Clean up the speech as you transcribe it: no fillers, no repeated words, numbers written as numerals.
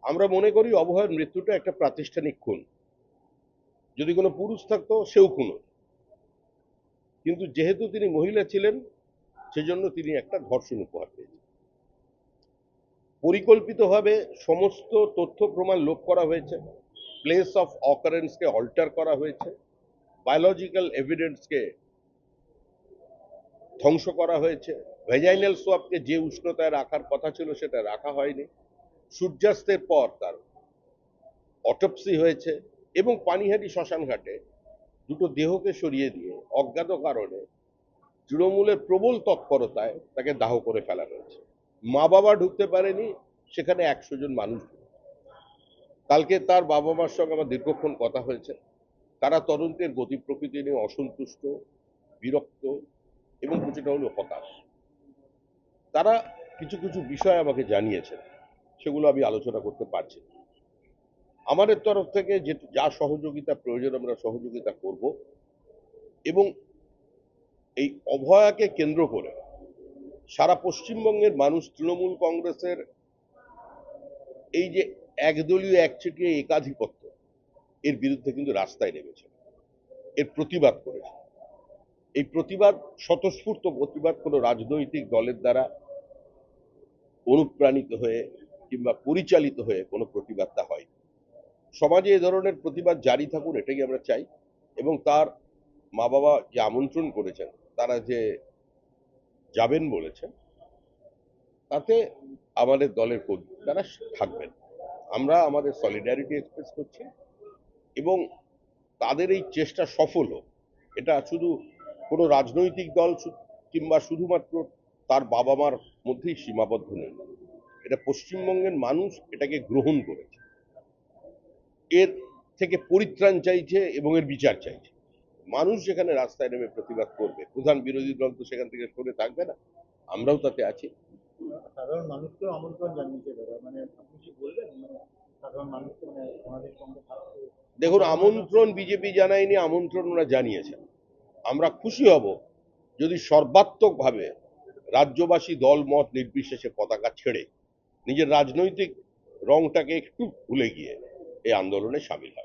আমরা মনে করি অভয়ের মৃত্যুটা একটা প্রাতিষ্ঠানিক খুন। যদি কোনো পুরুষ থাকতো সেও খুন হতো। কিন্তু যেহেতু তিনি মহিলা ছিলেন সেজন্য তিনি একটা ধর্ষণ উপহার পেয়েছেন। পরিকল্পিতভাবে সমস্ত তথ্য প্রমাণ লোপ করা হয়েছে, প্লেস অফ অকারেন্সকে অল্টার করা হয়েছে, বায়োলজিক্যাল এভিডেন্সকে ধ্বংস করা হয়েছে, ভেজাইনাল সোয়াবকে যে উষ্ণতায় রাখার কথা ছিল সেটা রাখা হয়নি, সূর্যাস্তের পর তার অটপসি হয়েছে এবং পানিহাটি শ্মশান ঘাটে দুটো দেহকে সরিয়ে দিয়ে অজ্ঞাত কারণে তৃণমূলের প্রবল তৎপরতায় তাকে দাহ করে ফেলা হয়েছে। মা বাবা ঢুকতে পারেনি, সেখানে 100 জন মানুষ ঢুকেছে। কালকে তার বাবা মার সঙ্গে আমার দীর্ঘক্ষণ কথা হয়েছে। তারা তদন্তের গতি প্রকৃতি নিয়ে অসন্তুষ্ট, বিরক্ত এবং কিছুটা হলেও হতাশ। তারা কিছু কিছু বিষয় আমাকে জানিয়েছেন, সেগুলো আমি আলোচনা করতে পারছি না। আমাদের তরফ থেকে যে যা সহযোগিতা প্রয়োজন আমরা সহযোগিতা করব এবং এই অভয়াকে কেন্দ্র করে সারা পশ্চিমবঙ্গের মানুষ তৃণমূল কংগ্রেসের এই যে একদলীয় একচেটিয়া একাধিপত্য এর বিরুদ্ধে কিন্তু রাস্তায় নেমেছে, এর প্রতিবাদ করেছে। এই প্রতিবাদ স্বতঃস্ফূর্ত প্রতিবাদ কোনো রাজনৈতিক দলের দ্বারা অনুপ্রাণিত হয়ে কিংবা পরিচালিত হয়ে কোনো প্রতিবাদটা হয়। সমাজে এ ধরনের প্রতিবাদ জারি থাকুন এটাই আমরা চাই এবং তার মা বাবা যে আমন্ত্রণ করেছেন, তারা যে যাবেন বলেছেন, তাতে আমাদের দলের কর্মী তারা থাকবেন। আমরা আমাদের সলিডারিটি এক্সপ্রেস করছি এবং তাদের এই চেষ্টা সফল হোক, এটা শুধু কোনো রাজনৈতিক দল কিংবা শুধুমাত্র তার বাবা মার মধ্যেই সীমাবদ্ধ নেই। এটা পশ্চিমবঙ্গের মানুষ এটাকে গ্রহণ করেছে, এর থেকে পরিত্রাণ চাইছে এবং এর বিচার চাইছে। মানুষ যেখানে রাস্তায় নেমে প্রতিবাদ করবে, প্রধান বিরোধী দল তো সেখান থেকে সরে থাকবে না, আমরাও তাতে আছি। সাধারণ মানুষকেও আমন্ত্রণ জানিয়েছে দাদা, মানে আপনি কি বলবেন, মানে সাধারণ মানুষকে, মানে আমাদের সঙ্গে থাকতে? দেখুন, আমন্ত্রণ বিজেপি জানায়নি, আমন্ত্রণ ওরা জানিয়েছেন। আমরা খুশি হব যদি সর্বাত্মকভাবে রাজ্যবাসী দল মত নির্বিশেষে পতাকা ছেড়ে নিজের রাজনৈতিক রংটাকে একটু ভুলে গিয়ে এই আন্দোলনে সামিল হয়।